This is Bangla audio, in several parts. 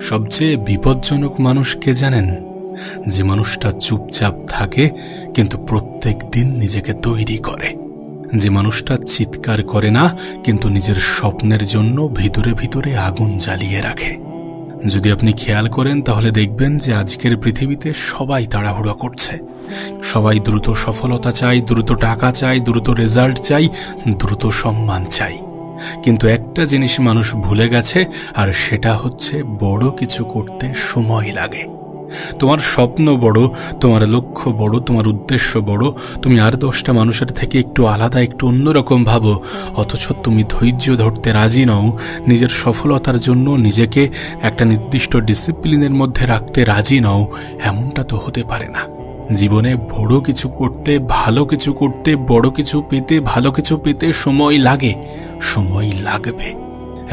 সবচেয়ে বিপজ্জনক মানুষ কে জানেন? যে মানুষটা চুপচাপ থাকে কিন্তু প্রত্যেক দিন নিজেকে তৈরি করে। যে মানুষটা চিৎকার করে না কিন্তু নিজের স্বপ্নের জন্য ভিতরে ভিতরে আগুন জ্বালিয়ে রাখে। যদি আপনি খেয়াল করেন তাহলে দেখবেন যে আজকের পৃথিবীতে সবাই তাড়াহুড়ো করছে। সবাই দ্রুত সফলতা চাই, দ্রুত টাকা চাই, দ্রুত রেজাল্ট চাই, দ্রুত সম্মান চাই। কিন্তু একটা জিনিস মানুষ ভুলে গেছে, আর সেটা হচ্ছে বড় কিছু করতে সময় লাগে। তোমার স্বপ্ন বড়, তোমার লক্ষ্য বড়, তোমার উদ্দেশ্য বড়, তুমি আর 10টা মানুষের থেকে একটু আলাদা, একটু অন্যরকম ভাবো, অথচ তুমি ধৈর্য ধরতে রাজি নও। নিজের সফলতার জন্য নিজেকে একটা নির্দিষ্ট ডিসিপ্লিনের মধ্যে রাখতে রাজি নও। এমনটা তো হতে পারে না। জীবনে বড় কিছু করতে, ভালো কিছু করতে, বড় কিছু পেতে, ভালো কিছু পেতে সময় লাগে, সময় লাগবে।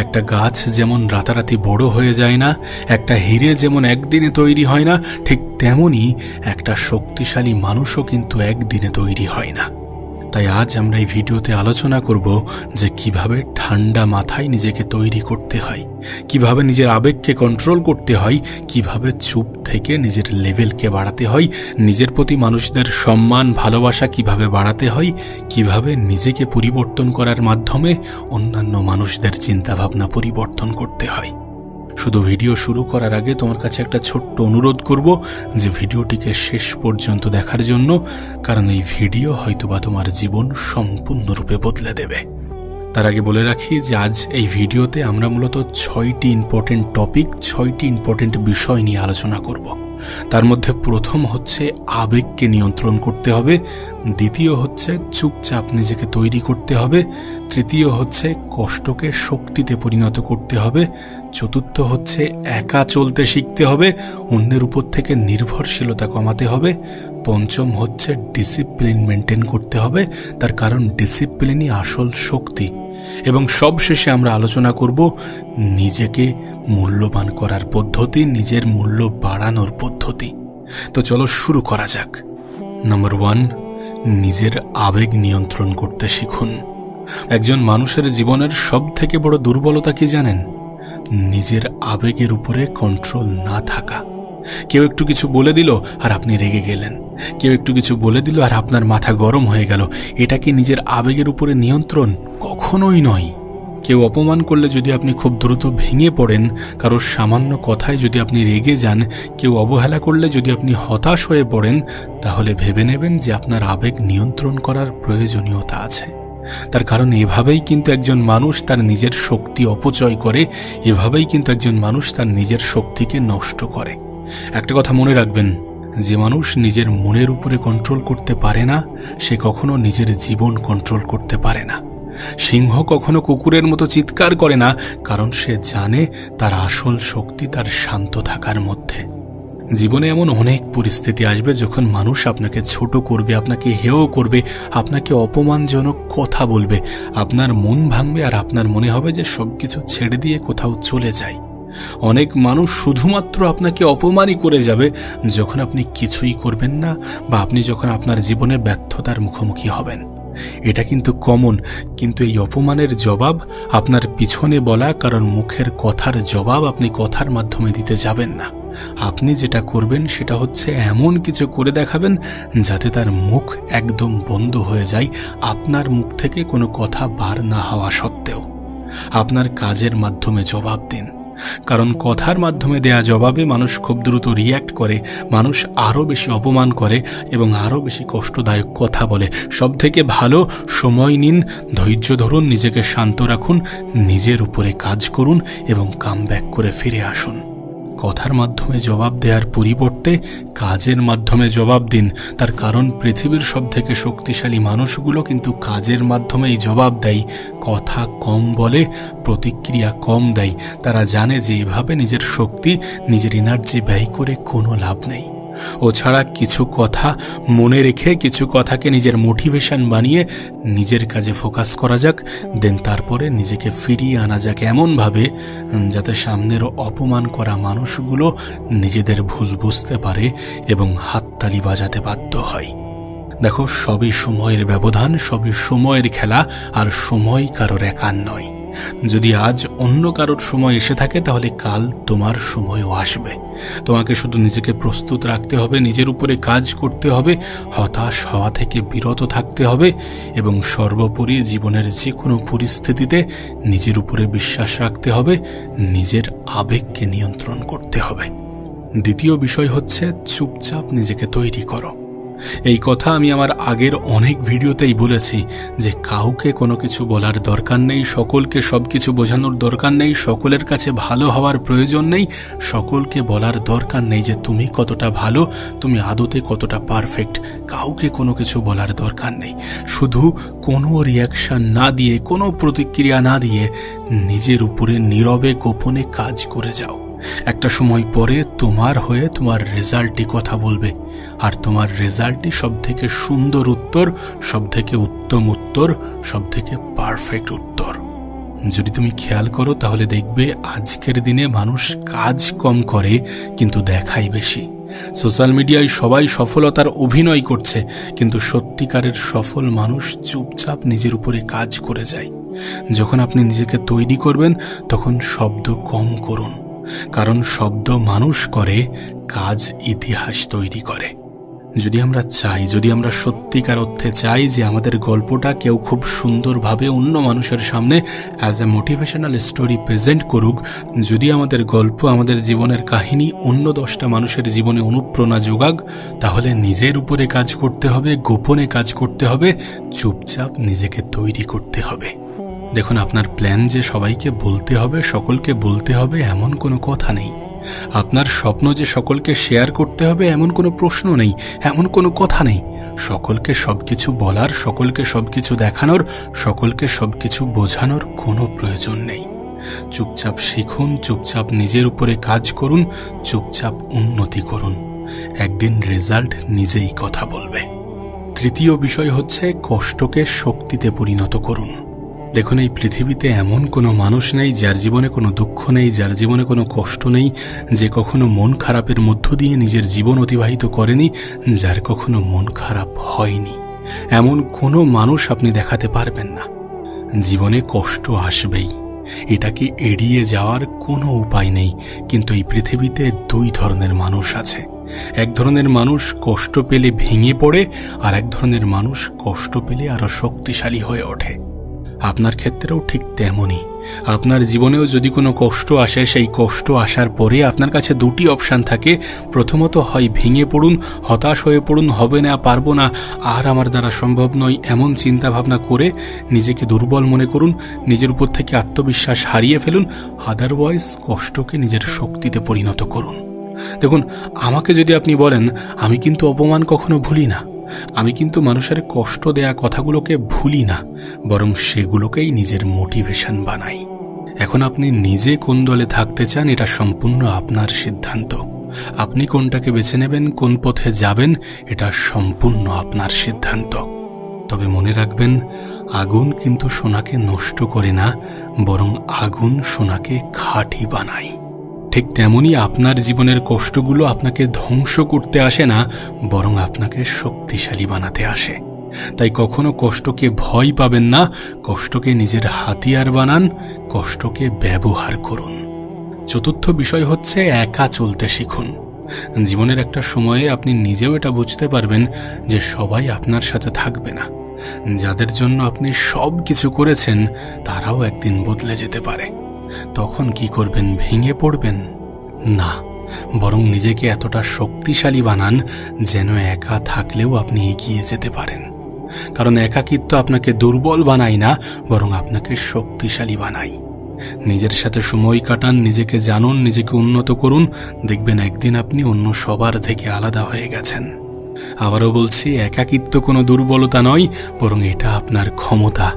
একটা গাছ যেমন রাতারাতি বড় হয়ে যায় না, একটা হিরে যেমন একদিনে তৈরি হয় না, ঠিক তেমনি একটা শক্তিশালী মানুষও কিন্তু একদিনে তৈরি হয় না। তাই আজ আমরা এই ভিডিওতে আলোচনা করব যে কিভাবে ঠান্ডা মাথায় নিজেকে তৈরি করতে হয়, কিভাবে নিজের আবেগকে কন্ট্রোল করতে হয়, কিভাবে চুপ থেকে নিজের লেভেলকে বাড়াতে হয়, নিজের প্রতি মানুষদের সম্মান ভালোবাসা কিভাবে বাড়াতে হয়, কিভাবে নিজেকে পরিবর্তন করার মাধ্যমে অন্যান্য মানুষদের চিন্তাভাবনা পরিবর্তন করতে হয়। শুধু ভিডিও শুরু করার আগে তোমার কাছে একটা ছোট্ট অনুরোধ করব যে ভিডিওটিকে শেষ পর্যন্ত দেখার জন্য, কারণ এই ভিডিও হয়তোবা তোমার জীবন সম্পূর্ণরূপে বদলে দেবে। তার আগে বলে রাখি যে আজ এই ভিডিওতে আমরা মূলত 6টি ইম্পর্টেন্ট টপিক, 6টি ইম্পর্টেন্ট বিষয় নিয়ে আলোচনা করব। তার মধ্যে প্রথম হচ্ছে আবেগকে নিয়ন্ত্রণ করতে হবে, দ্বিতীয় হচ্ছে চুপচাপ নিজেকে তৈরি করতে হবে, তৃতীয় হচ্ছে কষ্টকে শক্তিতে পরিণত করতে হবে, চতুর্থ হচ্ছে একা চলতে শিখতে হবে, অন্যের উপর থেকে নির্ভরশীলতা কমাতে হবে, পঞ্চম হচ্ছে ডিসিপ্লিন মেনটেন করতে হবে, তার কারণ ডিসিপ্লিনই আসল শক্তি, এবং সবশেষে আমরা আলোচনা করব নিজেকে মূল্যবান করার পদ্ধতি, নিজের মূল্য বাড়ানোর পদ্ধতি। তো চলো শুরু করা যাক। নাম্বার 1, নিজের আবেগ নিয়ন্ত্রণ করতে শিখুন। একজন মানুষের জীবনের সবথেকে বড় দুর্বলতা কি জানেন? নিজের আবেগের উপরে কন্ট্রোল না থাকা। কেউ একটু কিছু বলে দিল আর আপনি রেগে গেলেন, কেউ একটু কিছু বলে দিল আর আপনার মাথা গরম হয়ে গেল। এটা কি নিজের আবেগের উপরে নিয়ন্ত্রণ? কখনোই নয়। কেউ অপমান করলে যদি আপনি খুব দ্রুত ভেঙে পড়েন, কারোর সামান্য কথায় যদি আপনি রেগে যান, কেউ অবহেলা করলে যদি আপনি হতাশ হয়ে পড়েন, তাহলে ভেবে নেবেন যে আপনার আবেগ নিয়ন্ত্রণ করার প্রয়োজনীয়তা আছে। তার কারণ এভাবেই কিন্তু একজন মানুষ তার নিজের শক্তি অপচয় করে, এভাবেই কিন্তু একজন মানুষ তার নিজের শক্তিকে নষ্ট করে। একটা কথা মনে রাখবেন, যে মানুষ নিজের মনের উপরে কন্ট্রোল করতে পারে না, সে কখনো নিজের জীবন কন্ট্রোল করতে পারে না। সিংহ কখনো কুকুরের মতো চিৎকার করে না, কারণ সে জানে তার আসল শক্তি তার শান্ত থাকার মধ্যে। জীবনে এমন অনেক পরিস্থিতি আসবে যখন মানুষ আপনাকে ছোট করবে, আপনাকে হেয় করবে, আপনাকে অপমানজনক কথা বলবে, আপনার মন ভাঙবে আর আপনার মনে হবে যে সবকিছু ছেড়ে দিয়ে কোথাও চলে যায়। অনেক মানুষ শুধুমাত্র আপনাকে অপমানই করে যাবে যখন আপনি কিছুই করবেন না, বা আপনি যখন আপনার জীবনে ব্যর্থতার মুখোমুখি হবেন। এটা কিন্তু কমন, কিন্তু এই অপমানের জবাব আপনার পিছনে বলা কারণ মুখের কথার জবাব আপনি কথার মাধ্যমে দিতে যাবেন না। আপনি যেটা করবেন সেটা হচ্ছে এমন কিছু করে দেখাবেন যাতে তার মুখ একদম বন্ধ হয়ে যায়, আপনার মুখ থেকে কোনো কথা বার না হওয়া সত্ত্বেও। আপনার কাজের মাধ্যমে জবাব দিন, কারণ কথার মাধ্যমে দেয়া জবাবে মানুষ খুব দ্রুত রিয়্যাক্ট করে, মানুষ আরও বেশি অপমান করে এবং আরও বেশি কষ্টদায়ক কথা বলে। সবথেকে ভালো সময় নিন, ধৈর্য ধরুন, নিজেকে শান্ত রাখুন, নিজের উপরে কাজ করুন এবং কামব্যাক করে ফিরে আসুন। কথার মাধ্যমে জবাব দেওয়ার পরিবর্তে কাজের মাধ্যমে জবাব দিন। তার কারণ পৃথিবীর সবথেকে শক্তিশালী মানুষগুলো কিন্তু কাজের মাধ্যমেই জবাব দেয়। কথা কম বলে, প্রতিক্রিয়া কম দেয়। তারা জানে যে এভাবে নিজের শক্তি, নিজের এনার্জি ব্যয় করে কোনো লাভ নেই। ও ছাড়া কিছু কথা মনে রেখে, কিছু কথাকে নিজের মোটিভেশন বানিয়ে নিজের কাজে ফোকাস করা যাক, দেন তারপরে নিজেকে ফিরিয়ে আনা যাক এমনভাবে যাতে সামনের অপমান করা মানুষগুলো নিজেদের ভুল বুঝতে পারে এবং হাততালি বাজাতে বাধ্য হয়। দেখো, সবই সময়ের ব্যবধান, সবই সময়ের খেলা, আর সময় কারোর একার নয়। যদি আজ অন্য কারোর সময় এসে থাকে তাহলে কাল তোমার সময়ও আসবে। তোমাকে শুধু নিজেকে প্রস্তুত রাখতে হবে, নিজের উপরে কাজ করতে হবে, হতাশ হওয়া থেকে বিরত থাকতে হবে এবং সর্বোপরি জীবনের যে কোনো পরিস্থিতিতে নিজের উপরে বিশ্বাস রাখতে হবে, নিজের আবেগকে নিয়ন্ত্রণ করতে হবে। দ্বিতীয় বিষয় হচ্ছে চুপচাপ নিজেকে তৈরি করো। এই কথা আমি আমার আগের অনেক ভিডিওতেই বলেছি যে কাউকে কোনো কিছু বলার দরকার নেই, সকলকে সব কিছু বোঝানোর দরকার নেই, সকলের কাছে ভালো হওয়ার প্রয়োজন নেই, সকলকে বলার দরকার নেই যে তুমি কতটা ভালো, তুমি আদতে কতটা পারফেক্ট। কাউকে কোনো কিছু বলার দরকার নেই। শুধু কোনো রিয়াকশন না দিয়ে, কোনো প্রতিক্রিয়া না দিয়ে নিজের উপরে নীরবে গোপনে কাজ করে যাও। একটা সময় পরে তোমার হয়ে তোমার রেজাল্টই কথা বলবে, আর তোমার রেজাল্টই সব থেকে সুন্দর উত্তর, সব থেকে উত্তম উত্তর, সব থেকে পারফেক্ট উত্তর। যদি তুমি খেয়াল করো তাহলে দেখবে আজকের দিনে মানুষ কাজ কম করে কিন্তু দেখায় বেশি। সোশ্যাল মিডিয়ায় সবাই সফলতার অভিনয় করছে, কিন্তু সত্যিকারের সফল মানুষ চুপচাপ নিজের উপরে কাজ করে যায়। যখন আপনি নিজেকে তৈরি করবেন তখন শব্দ কম করুন, কারণ শব্দ মানুষ করে, কাজ ইতিহাস তৈরি করে। যদি আমরা চাই, যদি আমরা সত্যিকার অর্থে চাই যে আমাদের গল্পটা কেউ খুব সুন্দরভাবে অন্য মানুষের সামনে as a motivational story present করুক, যদি আমাদের গল্প, আমাদের জীবনের কাহিনী অন্য 10টা মানুষের জীবনে অনুপ্রেরণা যোগাক, তাহলে নিজের উপরে কাজ করতে হবে, গোপনে কাজ করতে হবে, চুপচাপ নিজেকে তৈরি করতে হবে। দেখুন, আপনার প্ল্যান যে সবাইকে বলতে হবে, সকলকে বলতে হবে এমন কোনো কথা নেই। আপনার স্বপ্ন যে সকলকে শেয়ার করতে হবে এমন কোনো প্রশ্ন নেই, এমন কোনো কথা নেই। সকলকে সবকিছু বলার, সকলকে সবকিছু দেখানোর, সকলকে সবকিছু বোঝানোর কোনো প্রয়োজন নেই। চুপচাপ শিখুন, চুপচাপ নিজের উপরে কাজ করুন, চুপচাপ উন্নতি করুন। একদিন রেজাল্ট নিজেই কথা বলবে। তৃতীয় বিষয় হচ্ছে কষ্টকে শক্তিতে পরিণত করুন। দেখুন, এই পৃথিবীতে এমন কোনো মানুষ নেই যার জীবনে কোনো দুঃখ নেই, যার জীবনে কোনো কষ্ট নেই, যে কখনো মন খারাপের মধ্য দিয়ে নিজের জীবন অতিবাহিত করেনি, যার কখনো মন খারাপ হয়নি। এমন কোনো মানুষ আপনি দেখাতে পারবেন না। জীবনে কষ্ট আসবেই, এটাকে এড়িয়ে যাওয়ার কোনো উপায় নেই। কিন্তু এই পৃথিবীতে 2 ধরনের মানুষ আছে। এক ধরনের মানুষ কষ্ট পেলে ভেঙে পড়ে, আর এক ধরনের মানুষ কষ্ট পেলে আরো শক্তিশালী হয়ে ওঠে। আপনার ক্ষেত্রেও ঠিক তেমনই। আপনার জীবনেও যদি কোনো কষ্ট আসে, সেই কষ্ট আসার পরে আপনার কাছে 2টি অপশান থাকে। প্রথমত, হয় ভেঙে পড়ুন, হতাশ হয়ে পড়ুন, হবে না, পারবো না, আর আমার দ্বারা সম্ভব নয়, এমন চিন্তা ভাবনা করে নিজেকে দুর্বল মনে করুন, নিজের উপর থেকে আত্মবিশ্বাস হারিয়ে ফেলুন। আদারওয়াইজ কষ্টকে নিজের শক্তিতে পরিণত করুন। দেখুন, আমাকে যদি আপনি বলেন, আমি কিন্তু অপমান কখনো ভুলি না, আমি কিন্তু মানুষের কষ্ট দেয়া কথাগুলোকে ভুলি না, বরং সেগুলোকেই নিজের মোটিভেশন বানাই। এখন আপনি নিজে কোন দলে থাকতে চান এটা সম্পূর্ণ আপনার সিদ্ধান্ত। আপনি কোনটাকে বেছে নেবেন, কোন পথে যাবেন, এটা সম্পূর্ণ আপনার সিদ্ধান্ত। তবে মনে রাখবেন, আগুন কিন্তু সোনাকে নষ্ট করে না, বরং আগুন সোনাকে খাঁটি বানায়। ঠিক তেমনি আপনার জীবনের কষ্টগুলো আপনাকে ধ্বংস করতে আসে না, বরং আপনাকে শক্তিশালী বানাতে আসে। তাই কখনো কষ্টকে ভয় পাবেন না, কষ্টকে নিজের হাতিয়ার বানান, কষ্টকে ব্যবহার করুন। চতুর্থ বিষয় হচ্ছে একা চলতে শিখুন। জীবনের একটা সময়ে আপনি নিজেও এটা বুঝতে পারবেন যে সবাই আপনার সাথে থাকবে না। যাদের জন্য আপনি সব কিছু করেছেন তারাও একদিন বদলে যেতে পারে। তখন কি করবেন? ভেঙে পড়বেন না, বরং নিজেকে এতটা শক্তিশালী বানান যেন একা থাকলেও আপনি এগিয়ে যেতে পারেন। কারণ একাকিত্ব আপনাকে দুর্বল বানায় না, বরং আপনাকে শক্তিশালী বানায়। নিজের সাথে সময় কাটান, নিজেকে জানুন, নিজেকে উন্নত করুন। দেখবেন একদিন আপনি অন্য সবার থেকে আলাদা হয়ে গেছেন। আবারও বলছি, একাকিত্ব কোনো দুর্বলতা নয়, বরং এটা আপনার ক্ষমতা,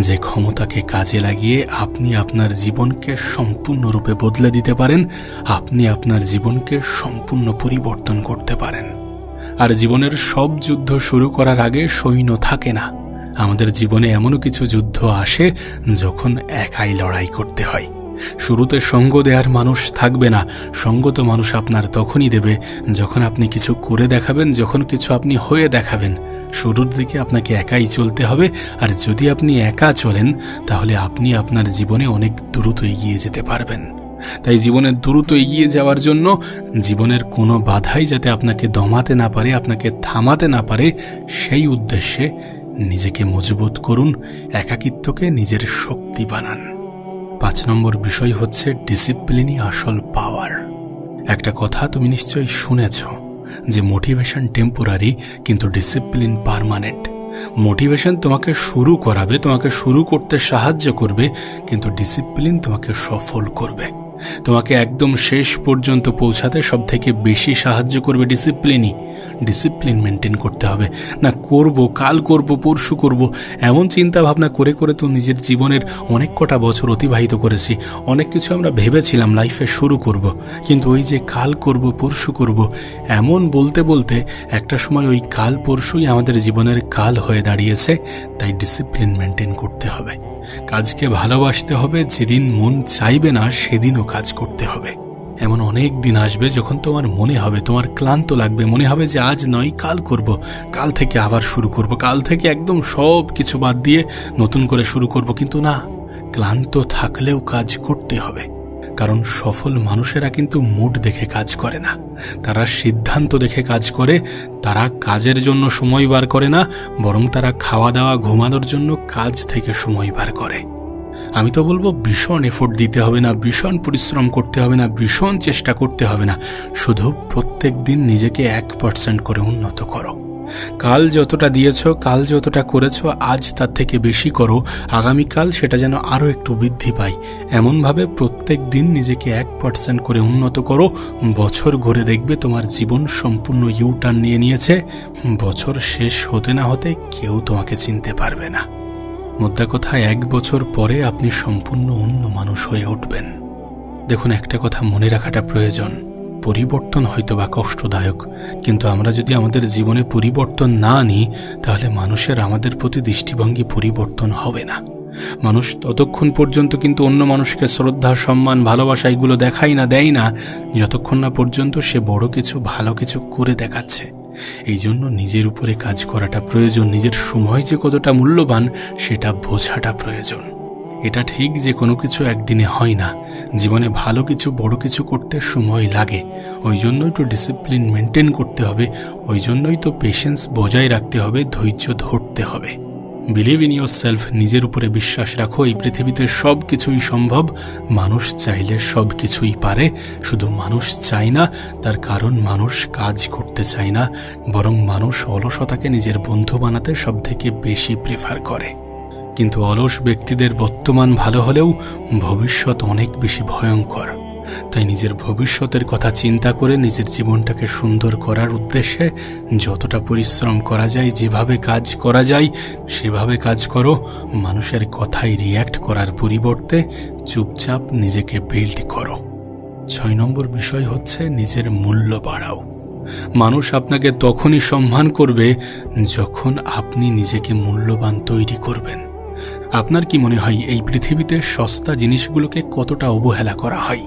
যে ক্ষমতাকে কাজে লাগিয়ে আপনি আপনার জীবনকে সম্পূর্ণরূপে বদলে দিতে পারেন, আপনি আপনার জীবনকে সম্পূর্ণ পরিবর্তন করতে পারেন। আর জীবনের সব যুদ্ধ শুরু করার আগে সৈন্য থাকে না। আমাদের জীবনে এমনও কিছু যুদ্ধ আসে যখন একাই লড়াই করতে হয়। শুরুতে সঙ্গ দেওয়ার মানুষ থাকবে না। সঙ্গ তো মানুষ আপনার তখনই দেবে যখন আপনি কিছু করে দেখাবেন, যখন কিছু আপনি হয়ে দেখাবেন। শুরুর দিকে আপনাকে একাই চলতে হবে, আর যদি আপনি একা চলেন তাহলে আপনি আপনার জীবনে অনেক দ্রুত এগিয়ে যেতে পারবেন। তাই জীবনে দ্রুত এগিয়ে যাওয়ার জন্য জীবনের কোনো বাধাই যাতে আপনাকে দমাতে না পারে, আপনাকে থামাতে না পারে, সেই উদ্দেশ্যে নিজেকে মজবুত করুন, একাকিত্বকে নিজের শক্তি বানান। 5 নম্বর বিষয় হচ্ছে ডিসিপ্লিনই আসল পাওয়ার। একটা কথা তুমি নিশ্চয়ই শুনেছ যে মোটিভেশন টেম্পোরারি কিন্তু ডিসিপ্লিন পার্মানেন্ট। মোটিভেশন তোমাকে শুরু করাবে, তোমাকে শুরু করতে সাহায্য করবে, কিন্তু ডিসিপ্লিন তোমাকে সফল করবে। তোমাকে একদম শেষ পর্যন্ত পৌঁছাতে সব থেকে বেশি সাহায্য করবে ডিসিপ্লিনই। ডিসিপ্লিন মেনটেন করতে হবে না। করব, কাল করব, পরশু করব, এমন চিন্তা ভাবনা করে করে তো নিজের জীবনের অনেক কটা বছর অতিবাহিত করেছি। অনেক কিছু আমরা ভেবেছিলাম লাইফে শুরু করব, কিন্তু ওই যে কাল করব, পরশু করব, এমন বলতে বলতে একটা সময় ওই কাল পরশুই আমাদের জীবনের কাল হয়ে দাঁড়িয়েছে। তাই ডিসিপ্লিন মেনটেন করতে হবে। কাজকে ভালোবাসতে হবে, যেদিন মন চাইবে না সেদিনও কাজ করতে হবে। এমন অনেক দিন আসবে যখন তোমার মনে হবে, তোমার ক্লান্ত লাগবে, মনে হবে যে আজ নয় কাল করব, কাল থেকে আবার শুরু করব, কাল থেকে একদম সব কিছু বাদ দিয়ে নতুন করে শুরু করব। কিন্তু না, ক্লান্ত থাকলেও কাজ করতে হবে। কারণ সফল মানুষেরা কিন্তু মুড দেখে কাজ করে না, তারা সিদ্ধান্ত দেখে কাজ করে। তারা কাজের জন্য সময় বার করে না, বরং তারা খাওয়া দাওয়া ঘুমানোর জন্য কাজ থেকে সময় বার করে। আমি তো বলবো ভীষণ এফোর্ট দিতে হবে না, ভীষণ পরিশ্রম করতে হবে না, ভীষণ চেষ্টা করতে হবে না। শুধু প্রত্যেক দিন নিজেকে 1% করে উন্নত করো। কাল যতটা দিয়েছ, কাল যতটা করেছ, আজ তার থেকে বেশি করো। আগামীকাল সেটা যেন আরও একটু বৃদ্ধি পায়। এমনভাবে প্রত্যেক দিন নিজেকে 1% করে উন্নত করো। বছর ঘুরে দেখবে তোমার জীবন সম্পূর্ণ ইউটার্ন নিয়ে নিয়েছে। বছর শেষ হতে না হতে কেউ তোমাকে চিনতে পারবে না। মোদ্দা কথা, 1 বছর পরে আপনি সম্পূর্ণ অন্য মানুষ হয়ে উঠবেন। দেখুন, একটা কথা মনে রাখাটা প্রয়োজন। পরিবর্তন হয়তো বা কষ্টদায়ক, কিন্তু আমরা যদি আমাদের জীবনে পরিবর্তন না আনি তাহলে মানুষের আমাদের প্রতি দৃষ্টিভঙ্গি পরিবর্তন হবে না। মানুষ ততক্ষণ পর্যন্ত কিন্তু অন্য মানুষকে শ্রদ্ধা, সম্মান, ভালোবাসা এগুলো দেয় না যতক্ষণ না পর্যন্ত সে বড় কিছু, ভালো কিছু করে দেখাচ্ছে। এই জন্য নিজের উপরে কাজ করাটা প্রয়োজন। নিজের সময় যে কতটা মূল্যবান সেটা বোঝাটা প্রয়োজন। এটা ঠিক যে কোনো কিছু একদিনে হয় না, জীবনে ভালো কিছু, বড় কিছু করতে সময় লাগে। ওই জন্যই তো ডিসিপ্লিন মেনটেন করতে হবে, ওই জন্যই তো পেশেন্স বজায় রাখতে হবে, ধৈর্য ধরতে হবে। বিলিভ ইন ইয়োর সেলফ, নিজের উপরে বিশ্বাস রাখো। এই পৃথিবীতে সব কিছুই সম্ভব। মানুষ চাইলে সব কিছুই পারে, শুধু মানুষ চায় না। তার কারণ মানুষ কাজ করতে চায় না, বরং মানুষ অলসতাকে নিজের বন্ধু বানাতে সব থেকে বেশি প্রেফার করে। কিন্তু অলস ব্যক্তিদের বর্তমান ভালো হলেও ভবিষ্যৎ অনেক বেশি ভয়ঙ্কর। তাই নিজের ভবিষ্যতের কথা চিন্তা করে নিজের জীবনটাকে সুন্দর করার উদ্দেশ্যে যতটা পরিশ্রম করা যায়, যেভাবে কাজ করা যায় সেভাবে কাজ করো। মানুষের কথায় রিয়্যাক্ট করার পরিবর্তে চুপচাপ নিজেকে বিল্ড করো। 6 নম্বর বিষয় হচ্ছে নিজের মূল্য বাড়াও। মানুষ আপনাকে তখনই সম্মান করবে যখন আপনি নিজেকে মূল্যবান তৈরি করবেন। আপনার কি মনে হয় এই পৃথিবীতে সস্তা জিনিসগুলোকে কতটা অবহেলা করা হয়?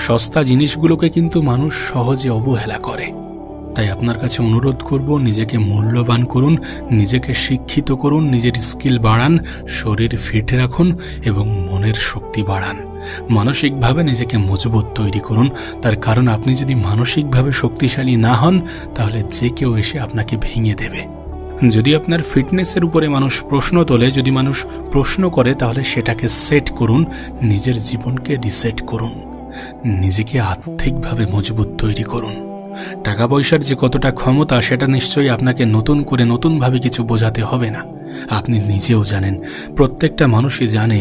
সস্তা জিনিসগুলোকে কিন্তু মানুষ সহজে অবহেলা করে। তাই আপনার কাছে অনুরোধ করব, নিজেকে মূল্যবান করুন, নিজেকে শিক্ষিত করুন, নিজের স্কিল বাড়ান, শরীর ফিট রাখুন এবং মনের শক্তি বাড়ান। মানসিকভাবে নিজেকে মজবুত তৈরি করুন। তার কারণ আপনি যদি মানসিকভাবে শক্তিশালী না হন তাহলে যে কেউ এসে আপনাকে ভেঙে দেবে। যদি আপনার ফিটনেসের উপরে মানুষ প্রশ্ন তোলে, যদি মানুষ প্রশ্ন করে, তাহলে সেটাকে সেট করুন, নিজের জীবনকে রিসেট করুন, নিজেকে আর্থিকভাবে মজবুত তৈরি করুন। টাকা পয়সার যে কতটা ক্ষমতা সেটা নিশ্চয়ই আপনাকে নতুন করে নতুনভাবে কিছু বোঝাতে হবে না। আপনি নিজেও জানেন, প্রত্যেকটা মানুষই জানে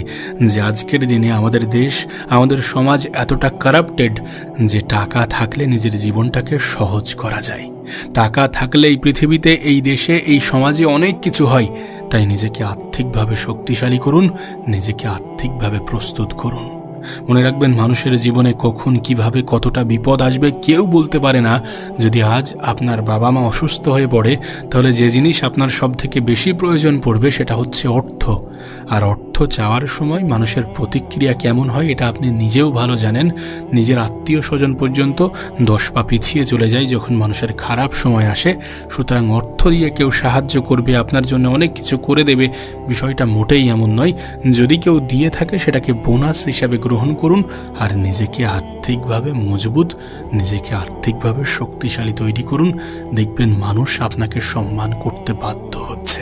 যে আজকের দিনে আমাদের দেশ, আমাদের সমাজ এতটা কারাপ্টেড যে টাকা থাকলে নিজের জীবনটাকে সহজ করা যায়। টাকা থাকলে এই পৃথিবীতে, এই দেশে, এই সমাজে অনেক কিছু হয়। তাই নিজেকে আর্থিকভাবে শক্তিশালী করুন, নিজেকে আর্থিকভাবে প্রস্তুত করুন। মনে রাখবেন, মানুষের জীবনে কখন কিভাবে কতটা বিপদ আসবে কেউ বলতে পারে না। যদি আজ আপনার বাবা মা অসুস্থ হয়ে পড়ে, তাহলে যে জিনিস আপনার সব থেকে বেশি প্রয়োজন পড়বে সেটা হচ্ছে অর্থ। আর অর্থ চাওয়ার সময় মানুষের প্রতিক্রিয়া কেমন হয় এটা আপনি নিজেও ভালো জানেন। নিজের আত্মীয় স্বজন পর্যন্ত 10 পা পিছিয়ে চলে যায় যখন মানুষের খারাপ সময় আসে। সুতরাং অর্থ দিয়ে কেউ সাহায্য করবে, আপনার জন্য অনেক কিছু করে দেবে, বিষয়টা মোটেই এমন নয়। যদি কেউ দিয়ে থাকে সেটাকে বোনাস হিসাবে গ্রহণ করুন, আর নিজেকে আর্থিকভাবে মজবুত, নিজেকে আর্থিকভাবে শক্তিশালী তৈরি করুন। দেখবেন মানুষ আপনাকে সম্মান করতে বাধ্য হচ্ছে।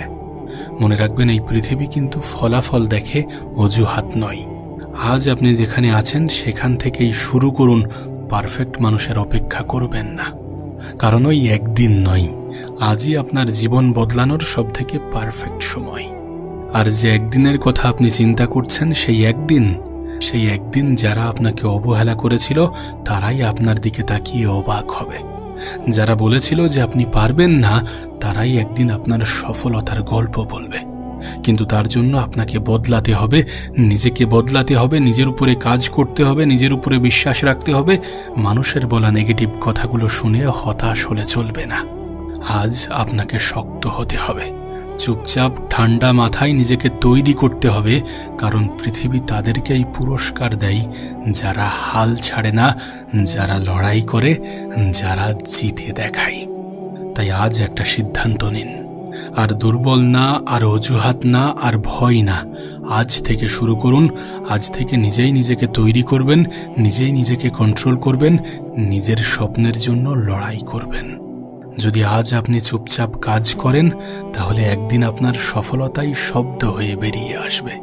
মনে রাখবেন, এই পৃথিবী কিন্তু ফলাফল দেখে, অজুহাত নয়। আজ আপনি যেখানে আছেন সেখান থেকেই শুরু করুন। পারফেক্ট মানুষের অপেক্ষা করবেন না, কারণ ওই একদিন নয়, আজই আপনার জীবন বদলানোর সবথেকে পারফেক্ট সময়। আর যে একদিনের কথা আপনি চিন্তা করছেন, সেই একদিন যারা আপনাকে অবহেলা করেছিল তারাই আপনার দিকে তাকিয়ে অবাক হবে। যারা বলেছিল যে আপনি পারবেন না, তারাই একদিন আপনার সফলতার গল্প বলবে। কিন্তু তার জন্য আপনাকে বদলাতে হবে, নিজেকে বদলাতে হবে, নিজের উপরে কাজ করতে হবে, নিজের উপরে বিশ্বাস রাখতে হবে। মানুষের বলা নেগেটিভ কথাগুলো শুনে হতাশ হলে চলবে না। আজ আপনাকে শক্ত হতে হবে, চুপচাপ ঠান্ডা মাথায় নিজেকে তৈরি করতে হবে, কারণ পৃথিবী তাদেরকেই পুরস্কার দেয় যারা হাল ছাড়ে না, যারা লড়াই করে, যারা জিতে দেখায়। তাই আজ একটা সিদ্ধান্ত নিন, আর দুর্বল না, আর অজুহাত না, আর ভয় না। আজ থেকে শুরু করুন। আজ থেকে নিজেই নিজেকে তৈরি করবেন, নিজেই নিজেকে কন্ট্রোল করবেন, নিজের স্বপ্নের জন্য লড়াই করবেন। যদি আজ আপনি চুপচাপ কাজ করেন, তাহলে একদিন আপনার সফলতাই শব্দ হয়ে বেরিয়ে আসবে।